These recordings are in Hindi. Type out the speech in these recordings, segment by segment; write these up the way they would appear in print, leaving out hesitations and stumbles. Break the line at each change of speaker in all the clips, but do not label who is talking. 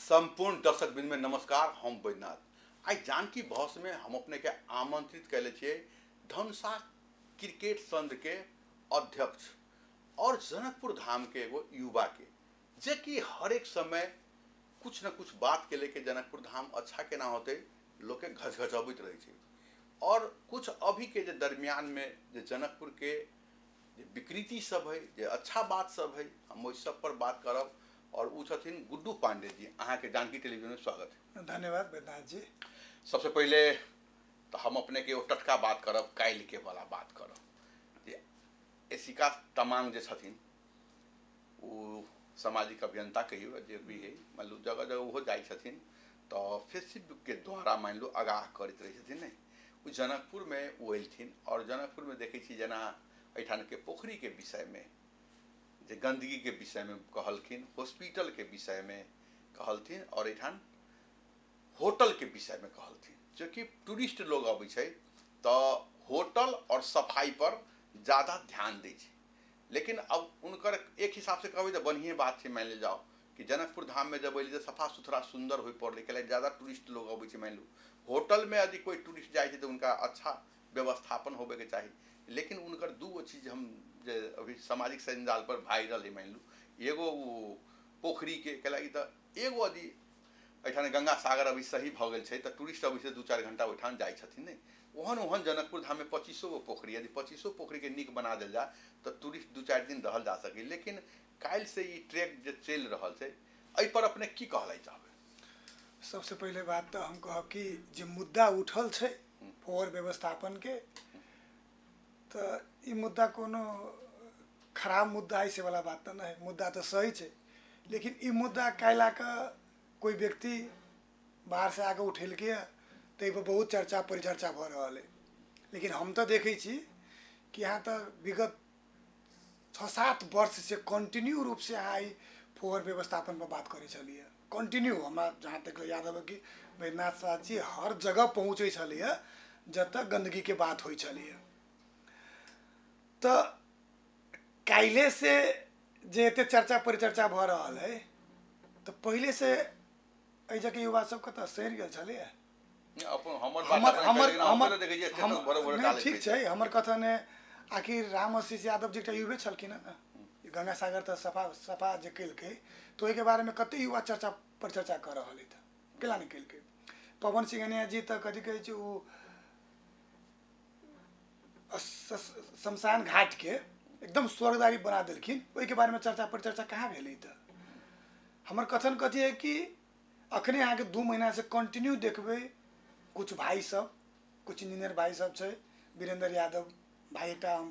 संपूर्ण दर्शक बिंद में नमस्कार। हम बैद्यनाथ आई जानकी बहस में हम अपने के आमंत्रित कैले छे धनुषा क्रिकेट संघ के अध्यक्ष और जनकपुर धाम के एगो युवा के जे कि हर एक समय कुछ न कुछ बात के लेके जनकपुर धाम अच्छा के ना होते लोग के घचघचबित रहे छे। और कुछ अभी के जे दरमियान में जे जनकपुर के जे विकृति सब है, जे अच्छा बात सब है, हम वही सब पर बात करब। और उ छथिन गुड्डू पांडे जी। अहाँ के जानकी टेलीविजन में स्वागत है।
धन्यवाद बैद्यनाथ जी।
सबसे पहले तो हम अपने के वो टटका बात करब, काल्हि के वाला बात करब जे एशिका तमांग जे छथिन वो सामाजिक अभियंता कहियो जे भी है, मान लो जगह जगह वो जाई छथिन तो फेसबुक के द्वारा मान लो आगाह करते रहे छथिन। नहीं वो जनकपुर में वो एलथिन और जनकपुर में देखे छी जना एठान के पोखरी के विषय में, जे गंदगी के विषय में कहलखिन, हॉस्पिटल के विषय में कहलथिन और एठान होटल के विषय में कहलथिन। जो कि टूरिस्ट लोग अबै छै तो होटल और सफाई पर ज़्यादा ध्यान दै छै। लेकिन अब उनकर एक हिसाब से कहबै तो बढ़िया बात है। मान ले जाओ कि जनकपुर धाम में जब अली सफा सुथरा सुंदर हो पड़े के ज़्यादा टूरिस्ट लोग अबै छै। मान लो होटल में यदि कोई टूरिस्ट जाए तो उनका अच्छा व्यवस्थापन होबे के चाहिए। लेकिन उनकर दूगो चीज़ हम जे अभी सामाजिक संजाल पर वायरल है, मान लो एगो वो पोखरी के लगी तो एगो यदि एठाने गंगा सागर अभी सही भ गल है तो टूरिस्ट अभी से 2-4 घंटा ओठान जाए छथिन। नहीं ओहन ओहन जनकपुर धाम में 2500 गो पोखरी, यदि 2500 पोखरी के नीक बना दिल जाए तो टूरिस्ट 2-4 दिन रहल जा सके। लेकिन काल्हि से ये ट्रैक जो चल रहा है एहि पर अपने की कहला चाहबे?
सबसे पहले बात तो हम कहब कि जे मुद्दा उठल छै फोर व्यवस्थापन के, तो ये मुद्दा कोनो खराब मुद्दा है से वाला बात तो नहीं। मुद्दा तो सही छै, लेकिन ये मुद्दा कैला का कोई व्यक्ति बाहर से आके उठेल के तो ये बहुत चर्चा परिचर्चा भ रहा है। लेकिन हम तो देखे छी कि यहाँ तो विगत 6-7 वर्ष से कंटिन्यू रूप से यहाँ फोर व्यवस्थापन पर बात करे चलिए। कंटिन्यू हमारा जहाँ तक याद है कि बैद्यनाथ साहब जी हर जगह पहुँचे चलिए जब तक गंदगी के बात हो चलिए। तो काल्हि से जे एते चर्चा परिचर्चा भ रहा है तो पहले से ऐजा के युवा सब कत सैर गेल छले। ठीक है, हमर कथन है आखिर राम आशीष यादव जी एकटा युवे छलखिन ना, गंगा सागर तो सफा सफा जे कलके तो ओहि के बारे में कते युवा चर्चा परिचर्चा कर रहा है। केला नहीं कलके पवन सिंह जी तो कथी कहे छै उ शमशान घाट के एकदम स्वर्गदारी बना दिलखिन, ओहि के बारे में चर्चा परिचर्चा कहाँ भेलै। तो हमर कथन कथी है कि अखने यहाँ के 2 महीना से कंटिन्यू देखबे कुछ भाई सब, कुछ इंजीनियर भाई सब छै, वीरेंद्र यादव भाई एक हम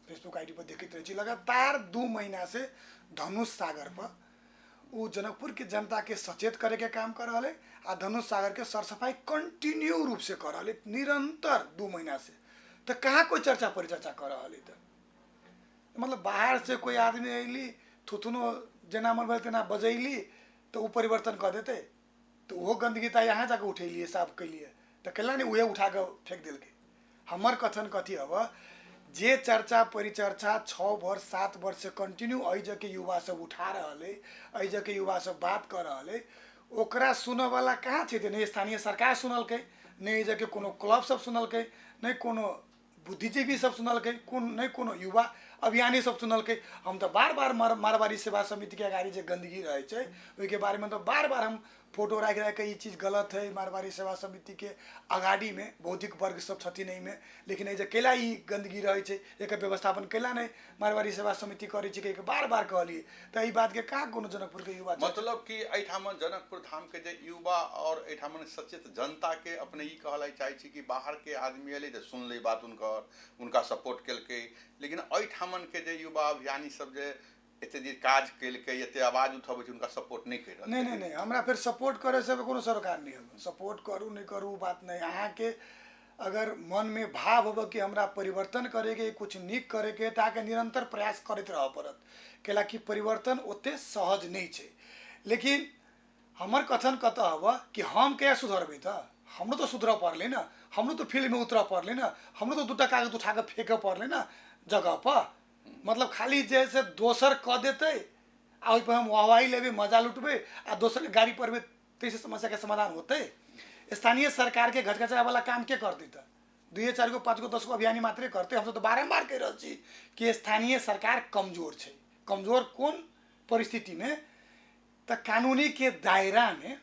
फेसबुक आईडी पर देखते रहे लगातार 2 महीना से धनुष सागर पर वो जनकपुर के जनता के सचेत करे के काम कर रहा है आ धनुष सागर के सरसफाई कंटिन्यू रूप से कर रहा है निरंतर 2 महीना से। तो कहाँ कोई चर्चा परिचर्चा कर रहा है? तो मतलब बाहर से कोई आदमी अली थुथुनो जना मन भल तेना बजैली तो वो परिवर्तन कर देते तो वो गंदगी तो यहाँ जाके उठेलिए साफ कैलिए तो कैला नहीं वह उठा के फेंक दिल के। हमर कथन कथी हब जे चर्चा परिचर्चा 6 वर्ष 7 वर्ष से कंटिन्यू अज के युवा सब उठा रहा है, अज के युवा सब बात कर रहा है, ओकरा सुने वाला कहाँ थे? नहीं स्थानीय सरकार सुनलकै, नहीं अज के कोनो क्लब सब सुनलकै, नहीं कोनो बुद्धिजीवी सब सुनलकै, नहीं कोनो युवा अभियानी सब सुनलकै। हम तो बार बार मारवाड़ी सेवा समिति के अगाड़ी जे गंदगी रहे छै ओहि के बारे में तो बार बार हम फोटो राख रख ये चीज़ गलत है मारवाड़ी सेवा समिति के अगाड़ी में बौद्धिक वर्ग सब छथिन नहीं में। लेकिन ये केला ही गंदगी रहे छै एक व्यवस्थापन केला नहीं मारवाड़ी सेवा समिति करे छै के बार बार कहलिए। तो ये बात के कहाँ कोनो जनकपुर के युवा
मतलब कि एठामन जनकपुर धाम के जे युवा और एठामन सचेत जनता के अपने ई कहला चाहे छी कि बाहर के आदमी अले तो सुन ले बात उनका सपोर्ट कलके। लेकिन एठामन के जे युवा अभियानी सब जे एते जे काज कलके एते आवाज उठाबै छै उनका सपोर्ट नहीं कर रहा।
नहीं हमरा फिर सपोर्ट करे से कोनो सरकार नहीं हम सपोर्ट करू नहीं करू बात नहीं। अहाँ के अगर मन में भाव हो कि हमरा परिवर्तन करे के कुछ नीक करे के तो आके निरंतर प्रयास करते रह पड़त कैला कि परिवर्तन ओते सहज नहीं छै। लेकिन हमर कथन कत हब कि हम क्या सुधरबे तो हमरो तो सुधर पड़े ना, हमरो तो फील्ड में उतर पड़े ना, हमरो तो 2टा कागज उठा के फेंके पड़े ना जगह पर। मतलब खाली जैसे दोसर कह देते आ ओहि पर हम वाहवाही लेबे, मजा लुटबे आ दोसर के गाड़ी पर तैसे समस्या के समाधान होते? स्थानीय सरकार के घचघचाए वाला काम के करते? तो 2 4 गो 5 गो 10 गो अभियानी मात्रे करते? हम तो बारम्बार कह रहल छी कि स्थानीय सरकार कमजोर है। कमजोर कौन परिस्थिति में? तो कानूनी के दायरा में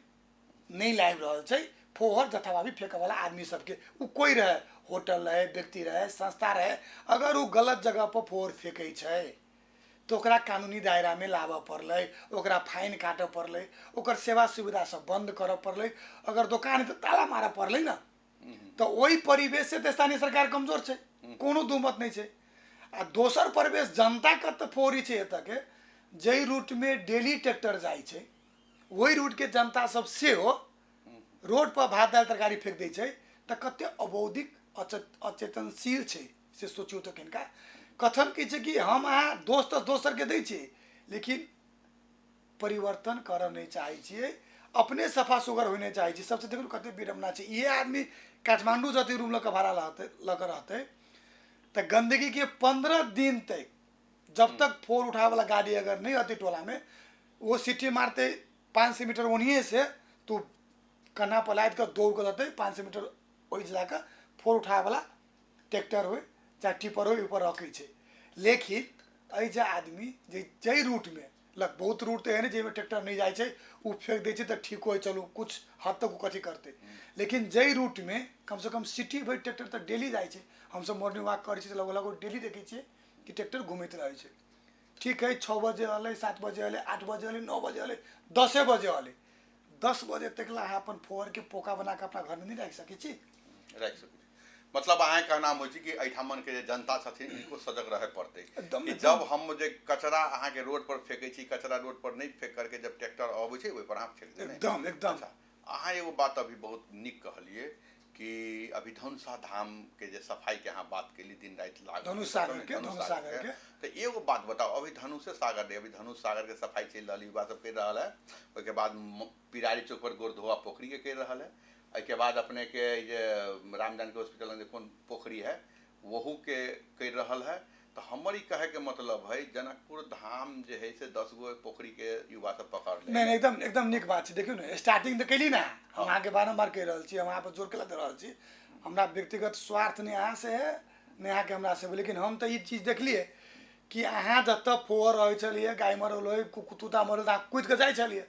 नहीं लाइब रहल छै। फोहर जथाभावी फेंके वाला आदमी सबके, उ कोई रहे, होटल रहे, व्यक्ति रहे, संस्था रहे, अगर उ गलत जगह पर फोहर फेंकै छै तो ओकरा कानूनी दायरा में लाबऽ पड़लै, ओकरा फाइन काटऽ पड़लै, ओकर सेवा सुविधा सब बंद करऽ पड़लै, अगर दुकान है तो ताला मारऽ पड़लै ना। तो वही परिवेश से तो स्थानीय सरकार कमजोर छै, कोनो दू मत नहीं छै। आ दोसर परिवेश जनता का तो फोरी छै एतऽ के, जई रूट में डेली ट्रैक्टर जाइ छै वही रूट के जनता सब सेहो रोड पर भात दाल तरकारी फेंक दै छै। तो कते अबौधिक अचेतनशील छै से सोचियो तो किनका। कथन की छै कि हम अहाँ दोष तो दोसर के दै छियै, लेकिन परिवर्तन करऽ नहीं चाहे छियै, अपने सफा सुगर होने चाहे छियै। सबसे देखो कते विडम्बना छै। ये आदमी काठमांडू जति रूम लऽ के भाड़ा लऽ रहते तो गंदगी के 15 दिन तक, जब तक फोर उठावे वाला गाड़ी अगर नहीं आती टोला में, वो सिटी मारते 500 मीटर वहीं से तू कन्हा पलायत कर दौड़ कर जाते 500 मीटर वही जाकर फोर उठावे वाला ट्रैक्टर हो चाहे टिपर हो ऊपर रखे छे। लेकिन ऐसे आदमी जई रूट में लग बहुत रूट तो है नहीं जेमें ट्रैक्टर नहीं जाए छे, उ फेंक दे छे तो ठीक हो, चलो कुछ हद तक कथी करते। लेकिन जई रूट में कम से कम सिटी भर ट्रैक्टर तो डेली जाए छे। हम सब मॉर्निंग वॉक करे छे, लगभग डेली देखे छे कि ट्रैक्टर घूमते रहे छे। ठीक है, 6 बजे अले, 7 बजे अले, 8 बजे अले, 9 बजे अले, 10 बजे अले, 10 बजे तक ला अपन फोर के पोका बना के अपना घर में नहीं रख सके छी।
रख सके मतलब अहाँ कहना हो कि एठामन के जनता छथिन इनको सजग रहे पड़ते कि जब हम जे कचरा अहाँ के रोड पर फेंके छी, कचरा रोड पर नहीं फेंक करके जब ट्रैक्टर आबै छै ओहि पर अहाँ फेंक देबै।
एकदम एकदम।
अच्छा, अहाँ एगो बात अभी बहुत निक कहलिए कि अभी धनुषा धाम के जे सफाई के अहाँ बात केली, दिन रात लागल
धनुष सागर के
तो एगो बात बताओ, अभी धनुषे सागर दे, अभी धनुष सागर के सफाई चल रही, युवा सब कर रहा है। ओके बाद पिरारी चौक पर गोरधोआ पोखरी के कर रहा है। के बाद अपने के जे राम जानकी हॉस्पिटल में कौन पोखरी है वहू के कर रहा है। तो हमारी कहे के मतलब है जनकपुर धाम जे है से 10 गो पोखरी के युवा सब पकड़ ले।
नहीं एकदम एकदम निक बात है। देखियो ना स्टार्टिंग तो कैली ना, हम आगे बारम्बार कह रहा छी, हम यहाँ पर जोर के लग रहा छी। हमरा व्यक्तिगत स्वार्थ नहीं अहाँ से है नहीं अहाँ के हमरा से, लेकिन हम तो ये चीज देखलिए कि अहाँ जत फोर रहे छलिए, गाय मरल हो, कुत्ता मरल तो कूद के जाए छलिए,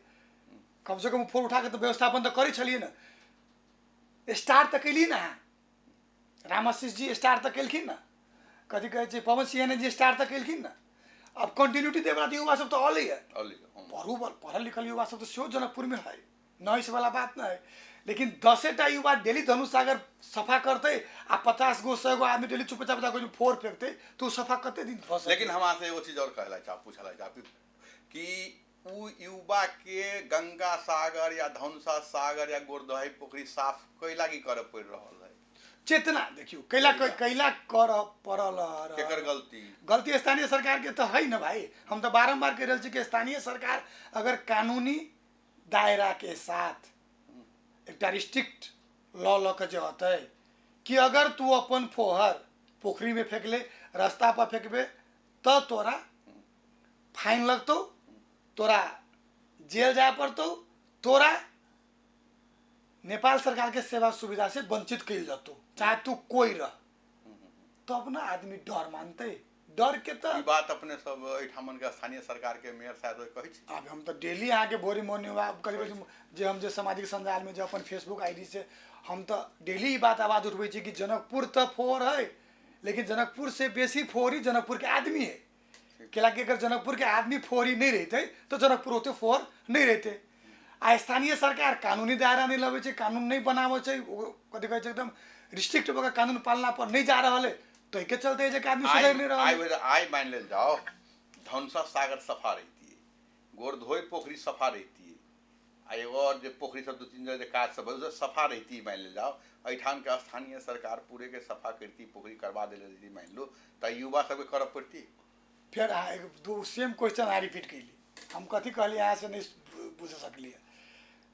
कम से कम फोर उठा के तो व्यवस्थापन तो करी छलिए ना। स्टार्ट तो कैली ना, रामाशीष जी स्टार्ट तो केलखिन ना, कथी कहे छे पवन सिंह जी स्टार्ट तो केलखिन ना। अब कंटिन्यूटी देवला युवा सब तो अल है, पढ़ल लिखल युवा सब तो सेहो जनकपुर में है, नॉइस वाला बात ना है। लेकिन 10टा युवा डेली धनुष सागर सफा करते आ 50 गो 100 गो आदमी डेली चुपचाप कोई फोर फेंकते तो सफा करते दिन फंस।
लेकिन हम से एगो चीज और कहला चाह पूछला चाह कि उ युवा के गंगा सागर या धनुषा सागर या गोरधोई पोखरी साफ कैला की करे पड़ रहल है।
चेतना देखियो कैला कर पड़ल
केकर
गलती स्थानीय सरकार के तो है ना भाई। हम तो बारम्बार कह रहे छी कि स्थानीय सरकार अगर कानूनी दायरा के साथ एक रिस्ट्रिक्ट लॉ लऽ के होते कि अगर तू अपन फोहर पोखरी में फेंक ले, रास्ता पर फेंकबे तो तोरा फाइन लगतो, तोरा जेल जाए पड़तो, तोरा नेपाल सरकार के सेवा सुविधा से वंचित कल जातो, चाहे तू कोई रह। तब ना आदमी डर मानते, डर के तो
बात अपने सब एठामन के स्थानीय सरकार के मेयर साहब कहे छी।
अब हम तो डेली आके भोरी मॉर्निंग करीब जे हम जे सामाजिक संजाल में जो अपन फेसबुक आईडी से हम तो डेली ही बात आवाज उठबै छी कि जनकपुर तो फोर है, लेकिन जनकपुर से बेसी फोर ही जनकपुर के आदमी है। कि अगर जनकपुर के आदमी फोरी नहीं रहते तो जनकपुर होते फोर नहीं रहते। आ स्थानीय सरकार कानूनी दायरा नहीं लगे, कानून नहीं बनावे, कथी कहे एकदम रिस्ट्रिक्ट होकर कानून पालना पर नहीं जा रहा है, तो के चलते जे आदमी सुधर नहीं रहा।
आई मान ले जाओ धनुषा सागर सफा रहती है, गोरधोई पोखरी सफा रहती है, एगो और जो पोखरी सब 2-3 जगह काज सब है सफा रहती है, मान ले जाओ एठान के स्थानीय सरकार पूरे के सफा करती, पोखरी करवा दे रही, मान लो तो युवा सब कर पड़ती।
फिर दो सेम क्वेश्चन आ रिपीट कैली, हम कथी कहली यहाँ से नहीं बुझ सकलिए।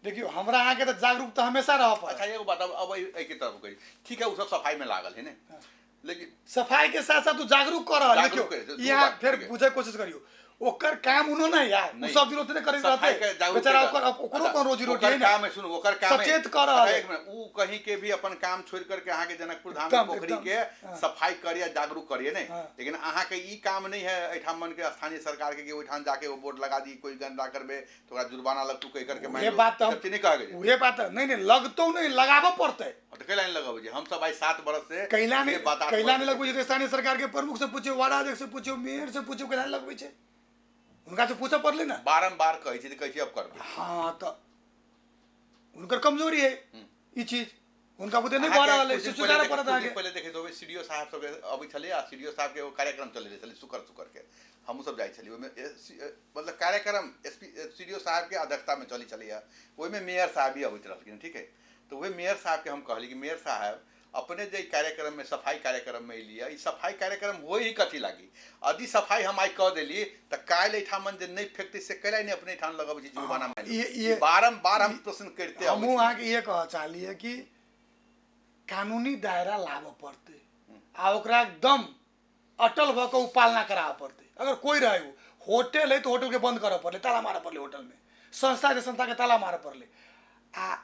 देखियो हमरा यहाँ के तो जागरूक तो हमेशा रह पड़े।
अच्छा एगो बात अब एक तरफ कही ठीक है, वो सब सफाई में लागल है ना, लेकिन
सफाई के साथ साथ तू जागरूक कर रहा। देखियो यहाँ फिर बुझे कोशिश करियो, ओकर काम उनो ना यार उ सब दिन ओतने करैत
सफाई
रहते
के जागरूक
बेचारा
कर-
ओकरो कोन रोजी रोटी
ओकर
है ना
काम है, सुनू ओकर काम है
सचेत कर रहल है।
एक मिनट, उ कहीं के भी अपन काम छोड़ करके अहाँ के जनकपुर धाम
एकदम,
के पोखरी
एकदम,
के
हाँ।
सफाई करिए, जागरूक करिए नहीं।
हाँ।
लेकिन अहाँ के ई काम नहीं है एठाम मन के स्थानीय सरकार के कि ओठाम जाके वो बोर्ड लगा दी, कोई गंदा करबे तो ओकरा जुर्माना लगतू कह करके मान
ये
लो,
बात तो
ई सब चीज नहीं कह गए।
उहे बात नहीं नहीं लगतो नहीं लगाबो पड़ते
तो कैला नहीं लगाबे हम सब भाई 7 बरस से
कैला
ये बात
नहीं कैला नहीं लगबै छै स्थानीय सरकार के प्रमुख से पूछियो, वार्ड अध्यक्ष से पूछियो, मेयर से पूछियो, कैला नहीं लगबै छै उनका से पूछे पड़ले ना।
बारंबार कहै छी कहै छी अब करबे।
हाँ तो उनकर कमजोरी है ई चीज उनका बुद्धि नहीं
अहाँ
बढ़
के
रहल है
कुछ दिन
सुधार
पहले
पड़त
कुछ दिन
आगे।
पहले देखे तो सीडीओ साहब सब अबै छले आ सीडीओ साहब के एगो कार्यक्रम चले छले शुक्र के हमहू सब जाय छलिए ओमे मतलब कार्यक्रम सीडीओ साहब के अध्यक्षता में चली छलिए ओइमे मेयर साहब भी अबैत रहलखिन, ठीक है। तो वही मेयर साहब के हम कहली कि मेयर साहब अपने जे कार्यक्रम में सफाई कार्यक्रम में लिया ई सफाई कार्यक्रम हो ही कथी लागी, यदि सफाई हम आई कह देली तो काल एठामन जे नहीं फेंकते से कैला नहीं अपने ठान लगबै छी जुर्माना में।
ये
बारंबार हम प्रश्न करते
हमहू अहाँ के ये कह चाहलिए कि कानूनी दायरा लाबऽ पड़ते आ ओकरा एकदम अटल भऽ कऽ पालना कराबऽ पड़ते। अगर कोई रहे होटल है तो होटल के बंद करऽ पड़ले, ताला मारऽ पड़ले, होटल में संस्था के संस्था के ताला मारऽ पड़ले आ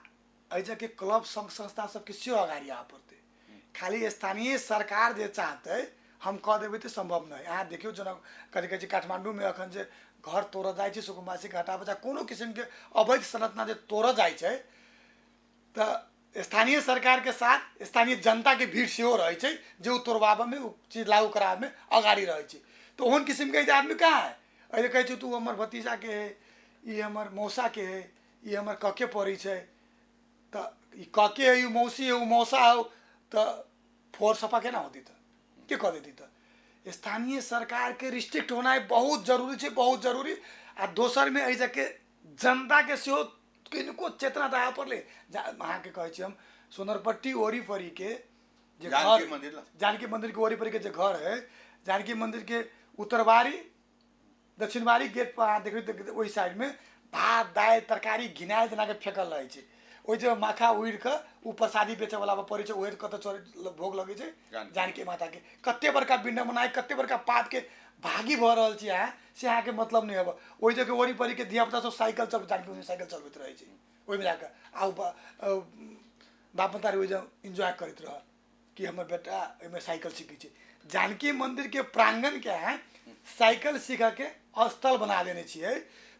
ऐसे के क्लब संघ संस्था सब किसी अगाडि आबऽ पड़ते। खाली स्थानीय सरकार जे चाहते हम कह देबै तो संभव नहीं। अहाँ देखियो जना कथी कहै छै काठमांडू में अखन जे घर तोड़ जाइ छै सुकुम्बासी घाटा बचा कोनो किस्म के अवैध संरचना जे तोड़ जाइ छै तो स्थानीय सरकार के साथ स्थानीय जनता के भीड़ सेहो रहे छै जे उ तोड़वाबे में उ चीज लागू कराबे में अगाडि रहे छै। तो ओहन किस्म के आदमी कहाँ है ऐसे कहै छै तू हमर भतीजा के है, ई हमर मौसा के है, ई हमर कके पड़ी छै, तो ई कके है, ई मौसी है, उ मौसा हो तो फोर सफा केना होती तो के कह देती तो। स्थानीय सरकार के रिस्ट्रिक्ट होना है बहुत जरूरी है, बहुत जरूरी। आ दोसर में ऐसे के जनता के सेहो किनको चेतना दहा पड़ले अहाँ के कहै छी हम सोनरपट्टी ओरीपरी के जे घर जानकी मंदिर के ओरीपरी के जे घर है, जानकी मंदिर के उत्तरबारी दक्षिणबारी गेट पर अहाँ देखबै ओहि साइड में भात दालि तरकारी घिनायल जेना के फेंकल रहे छै। ओहि जे माखा उड़ि के ऊ प्रसादी बेचे वाला पड़े छै ओहे कतऽ चढ़ भोग लगे छै जानकी माता के। कते बड़का बिंड बनाए कते बड़का पात के भागी भऽ रहल छी अहाँ से अहाँ के मतलब नहीं हेबऽ। ओहि जगह ओरीपरी के धिया पुता सब साइकिल चल जानकी मंदिर साइकिल चलबैत रहे छै ओहि में जाके आ बाप मतारी ओहि इंजॉय करैत रह कि हमर बेटा ओहिमे साइकिल सीखै छै। जानकी मंदिर के प्रांगण के अहाँ साइकिल सीखऽ के स्थल बना देने छियै।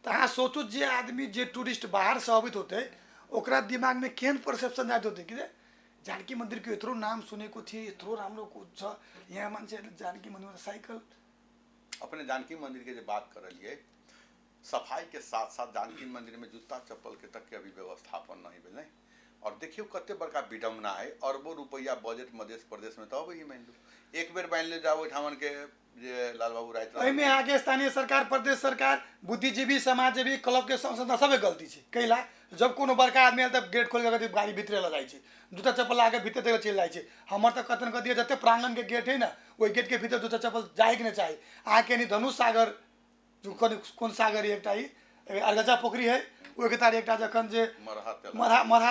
तो अहाँ सोचू जे आदमी जे टूरिस्ट बाहर से अबैत होते ओकरा दिमाग में केहन परसेप्शन जाइत होते कि जानकी मंदिर के इतरो नाम सुनेको थिए इतरो राम्रो छ यहाँ मान्छे जानकी मंदिर में साइकिल।
अपने जानकी मंदिर के जो बात करलिए सफाई के साथ साथ जानकी मंदिर में जूता चप्पल के तक के अभी व्यवस्थापन नहीं भेल नहीं। और देखियो कते बड़का विडम्बना है, अरबों रुपया बजट मध्य प्रदेश में तो अब ही मान लो एक बेर मान ले जाओ ठामन के जे लाल बाबू राय
में आगे स्थानीय सरकार प्रदेश सरकार बुद्धिजीवी समाजसेवी क्लब के संस्था सबे गलती है। कैला जब कोनो बड़का आदमी आयल तब गेट खोल के गाड़ी भीतरे लग जाए जूता चप्पल आके भीतर तक चल जाए। हमर तो कथन कह दिए जते प्रांगण के गेट है ना वही गेट के भीतर जूता चप्पल जाए के नहीं चाहिए। अहाँ के धनुष सागर कौन सागर एक अर्गजा पोखरी है ओहि के तार एक जखन जे मरहा